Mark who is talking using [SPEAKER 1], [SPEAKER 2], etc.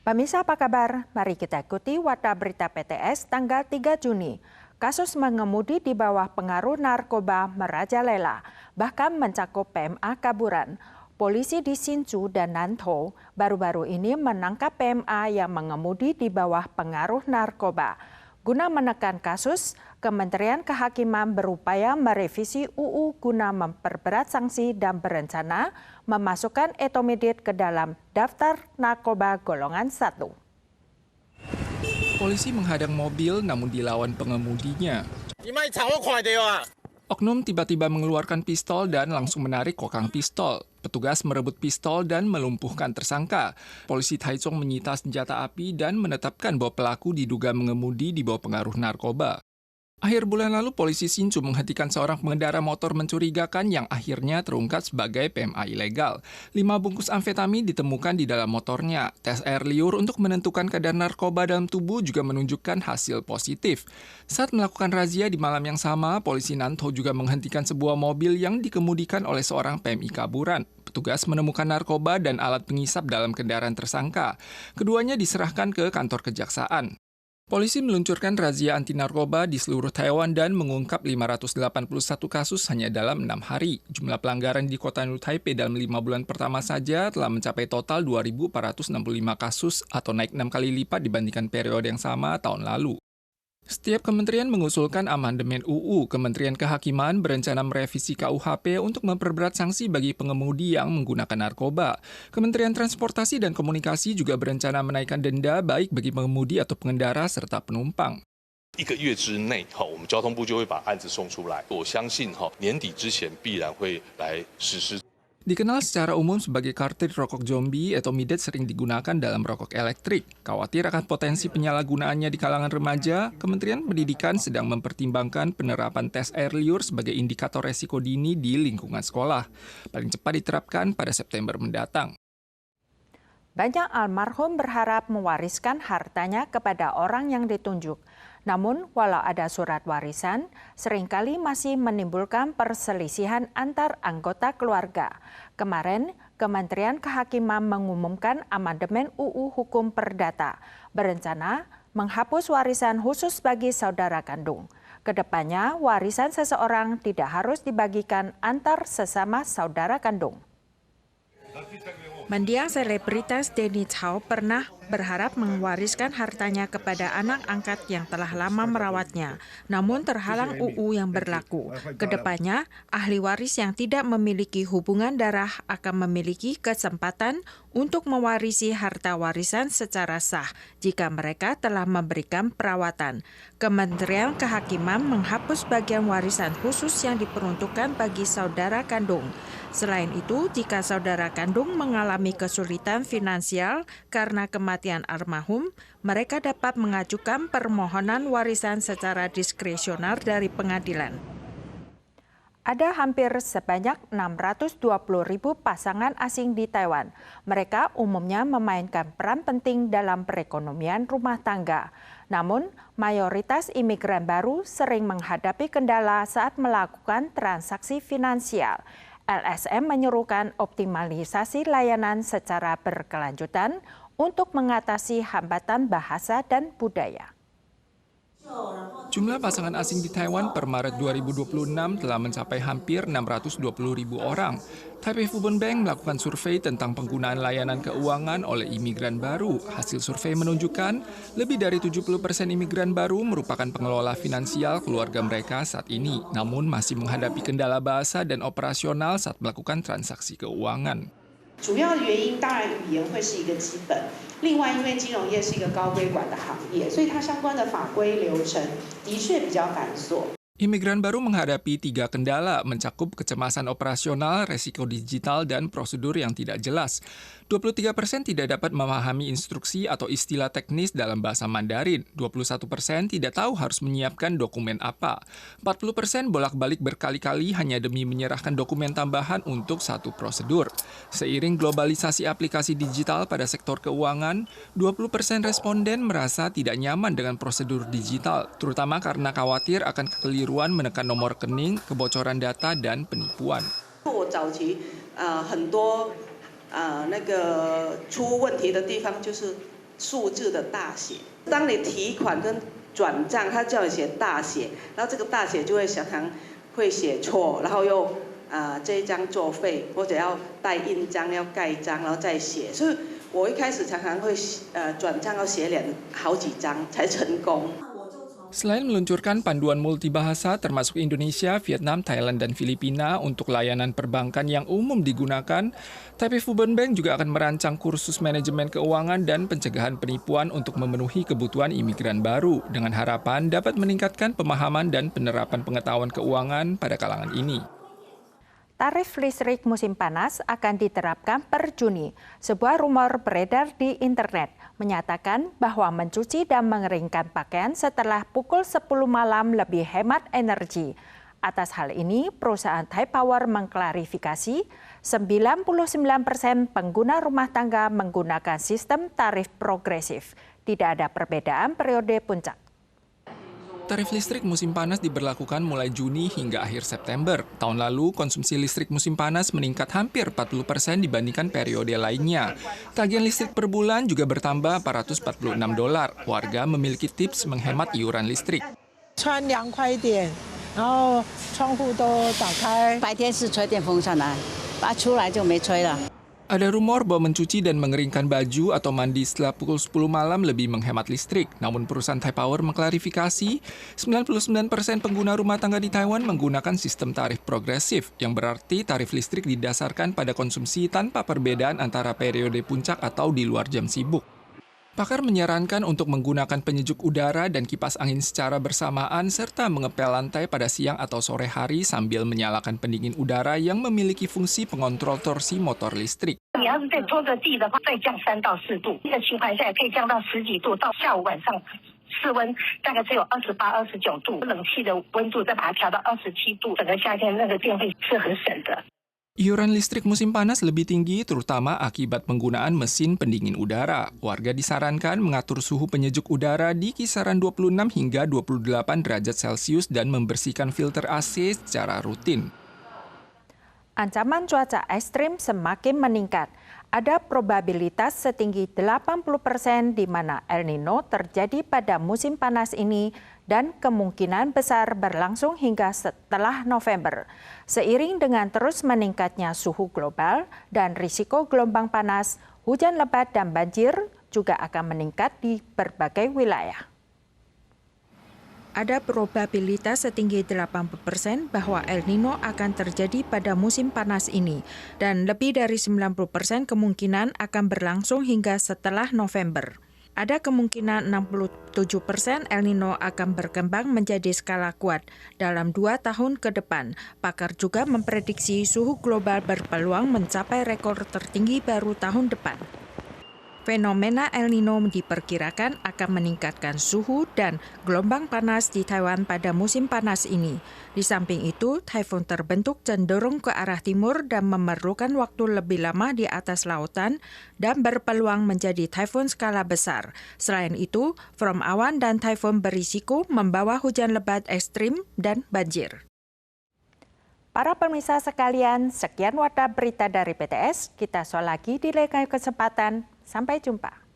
[SPEAKER 1] Pemirsa apa kabar? Mari kita ikuti Warta Berita PTS tanggal 3 Juni. Kasus mengemudi di bawah pengaruh narkoba merajalela, bahkan mencakup PMA kaburan. Polisi di Hsinchu dan Nantou baru-baru ini menangkap PMA yang mengemudi di bawah pengaruh narkoba. Guna menekan kasus, Kementerian Kehakiman berupaya merevisi UU guna memperberat sanksi dan berencana memasukkan etomidit ke dalam daftar narkoba golongan 1.
[SPEAKER 2] Polisi menghadang mobil namun dilawan pengemudinya. Oknum tiba-tiba mengeluarkan pistol dan langsung menarik kokang pistol. Petugas merebut pistol dan melumpuhkan tersangka. Polisi Taichung menyita senjata api dan menetapkan bahwa pelaku diduga mengemudi di bawah pengaruh narkoba. Akhir bulan lalu, polisi Hsinchu menghentikan seorang pengendara motor mencurigakan yang akhirnya terungkap sebagai PMA ilegal. 5 bungkus amfetamin ditemukan di dalam motornya. Tes air liur untuk menentukan kadar narkoba dalam tubuh juga menunjukkan hasil positif. Saat melakukan razia di malam yang sama, polisi Nantou juga menghentikan sebuah mobil yang dikemudikan oleh seorang PMI kaburan. Petugas menemukan narkoba dan alat pengisap dalam kendaraan tersangka. Keduanya diserahkan ke kantor kejaksaan. Polisi meluncurkan razia anti-narkoba di seluruh Taiwan dan mengungkap 581 kasus hanya dalam 6 hari. Jumlah pelanggaran di kota New Taipei dalam 5 bulan pertama saja telah mencapai total 2.465 kasus atau naik 6 kali lipat dibandingkan periode yang sama tahun lalu. Setiap kementerian mengusulkan amandemen UU. Kementerian Kehakiman berencana merevisi KUHP untuk memperberat sanksi bagi pengemudi yang menggunakan narkoba. Kementerian Transportasi dan Komunikasi juga berencana menaikkan denda baik bagi pengemudi atau pengendara serta penumpang.
[SPEAKER 3] 1个月之内，我们交通部就会把案子送出来。我相信年底之前必然会来实施。
[SPEAKER 2] Dikenal secara umum sebagai kartrid rokok zombie, etomidate sering digunakan dalam rokok elektrik. Khawatir akan potensi penyalahgunaannya di kalangan remaja, Kementerian Pendidikan sedang mempertimbangkan penerapan tes air liur sebagai indikator resiko dini di lingkungan sekolah. Paling cepat diterapkan pada September mendatang.
[SPEAKER 1] Banyak almarhum berharap mewariskan hartanya kepada orang yang ditunjuk. Namun, walau ada surat warisan, seringkali masih menimbulkan perselisihan antar anggota keluarga. Kemarin, Kementerian Kehakiman mengumumkan amandemen UU Hukum Perdata, berencana menghapus warisan khusus bagi saudara kandung. Kedepannya, warisan seseorang tidak harus dibagikan antar sesama saudara kandung. Mendiang selebritas Denny Chao pernah berharap mewariskan hartanya kepada anak angkat yang telah lama merawatnya, namun terhalang UU yang berlaku. Kedepannya, ahli waris yang tidak memiliki hubungan darah akan memiliki kesempatan untuk mewarisi harta warisan secara sah jika mereka telah memberikan perawatan. Kementerian Kehakiman menghapus bagian warisan khusus yang diperuntukkan bagi saudara kandung. Selain itu, jika saudara kandung mengalami kesulitan finansial karena kematian almarhum, mereka dapat mengajukan permohonan warisan secara diskresioner dari pengadilan. Ada hampir sebanyak 620.000 pasangan asing di Taiwan. Mereka umumnya memainkan peran penting dalam perekonomian rumah tangga. Namun, mayoritas imigran baru sering menghadapi kendala saat melakukan transaksi finansial. LSM menyerukan optimalisasi layanan secara berkelanjutan untuk mengatasi hambatan bahasa dan budaya.
[SPEAKER 2] Jumlah pasangan asing di Taiwan per Maret 2026 telah mencapai hampir 620.000 orang. Taipei Fubon Bank melakukan survei tentang penggunaan layanan keuangan oleh imigran baru. Hasil survei menunjukkan lebih dari 70% imigran baru merupakan pengelola finansial keluarga mereka saat ini, namun masih menghadapi kendala bahasa dan operasional saat melakukan transaksi keuangan.
[SPEAKER 4] 主要的原因当然语言会是一个基本，另外因为金融业是一个高规管的行业，所以它相关的法规流程的确比较繁琐。
[SPEAKER 2] Imigran baru menghadapi 3 kendala, mencakup kecemasan operasional, resiko digital, dan prosedur yang tidak jelas. 23% tidak dapat memahami instruksi atau istilah teknis dalam bahasa Mandarin. 21% tidak tahu harus menyiapkan dokumen apa. 40% bolak-balik berkali-kali hanya demi menyerahkan dokumen tambahan untuk satu prosedur. Seiring globalisasi aplikasi digital pada sektor keuangan, 20% responden merasa tidak nyaman dengan prosedur digital, terutama karena khawatir akan kekeliruan menekan nomor rekening, kebocoran data, dan penipuan.
[SPEAKER 4] 很多那个出问题的地方就是数字的大写。当你提款跟转账，他叫你写大写，然后这个大写就会常常会写错，然后又这一张作废，或者要带印章要盖章，然后再写。所以我一开始常常会转账要写好几张才成功。
[SPEAKER 2] Selain meluncurkan panduan multibahasa termasuk Indonesia, Vietnam, Thailand, dan Filipina untuk layanan perbankan yang umum digunakan, Taipei Fubon Bank juga akan merancang kursus manajemen keuangan dan pencegahan penipuan untuk memenuhi kebutuhan imigran baru dengan harapan dapat meningkatkan pemahaman dan penerapan pengetahuan keuangan pada kalangan ini.
[SPEAKER 1] Tarif listrik musim panas akan diterapkan per Juni. Sebuah rumor beredar di internet menyatakan bahwa mencuci dan mengeringkan pakaian setelah pukul 10 malam lebih hemat energi. Atas hal ini, perusahaan Thai Power mengklarifikasi 99% pengguna rumah tangga menggunakan sistem tarif progresif. Tidak ada perbedaan periode puncak.
[SPEAKER 2] Tarif listrik musim panas diberlakukan mulai Juni hingga akhir September. Tahun lalu, konsumsi listrik musim panas meningkat hampir 40% dibandingkan periode lainnya. Tagihan listrik per bulan juga bertambah $446. Warga memiliki tips menghemat iuran listrik.
[SPEAKER 5] 穿凉快一点，然后窗户都打开。
[SPEAKER 6] 白天是吹电风扇来，出来就没吹了。
[SPEAKER 2] Ada rumor bahwa mencuci dan mengeringkan baju atau mandi setelah pukul 10 malam lebih menghemat listrik. Namun perusahaan Thai Power mengklarifikasi, 99% pengguna rumah tangga di Taiwan menggunakan sistem tarif progresif, yang berarti tarif listrik didasarkan pada konsumsi tanpa perbedaan antara periode puncak atau di luar jam sibuk. Pakar menyarankan untuk menggunakan penyejuk udara dan kipas angin secara bersamaan serta mengepel lantai pada siang atau sore hari sambil menyalakan pendingin udara yang memiliki fungsi pengontrol torsi motor listrik.
[SPEAKER 7] 你要是再拖着地的话，再降3到4度，这个循环下来可以降到10几度，到下午晚上室温大概只有28、29度，冷气的温度再把它调到27度，整个夏天那个电费是很省的。
[SPEAKER 2] Iuran listrik musim panas lebih tinggi terutama akibat penggunaan mesin pendingin udara. Warga disarankan mengatur suhu penyejuk udara di kisaran 26 hingga 28 derajat Celcius dan membersihkan filter AC secara rutin.
[SPEAKER 1] Ancaman cuaca ekstrim semakin meningkat. Ada probabilitas setinggi 80% di mana El Nino terjadi pada musim panas ini dan kemungkinan besar berlangsung hingga setelah November. Seiring dengan terus meningkatnya suhu global dan risiko gelombang panas, hujan lebat dan banjir juga akan meningkat di berbagai wilayah. Ada probabilitas setinggi 80% bahwa El Nino akan terjadi pada musim panas ini dan lebih dari 90% kemungkinan akan berlangsung hingga setelah November. Ada kemungkinan 67% El Nino akan berkembang menjadi skala kuat dalam 2 tahun ke depan. Pakar juga memprediksi suhu global berpeluang mencapai rekor tertinggi baru tahun depan. Fenomena El Nino diperkirakan akan meningkatkan suhu dan gelombang panas di Taiwan pada musim panas ini. Di samping itu, taifun terbentuk cenderung ke arah timur dan memerlukan waktu lebih lama di atas lautan dan berpeluang menjadi taifun skala besar. Selain itu, front awan dan taifun berisiko membawa hujan lebat ekstrim dan banjir. Para pemirsa sekalian, sekian wadah berita dari PTS. Kita soal lagi di lain kesempatan. Sampai jumpa.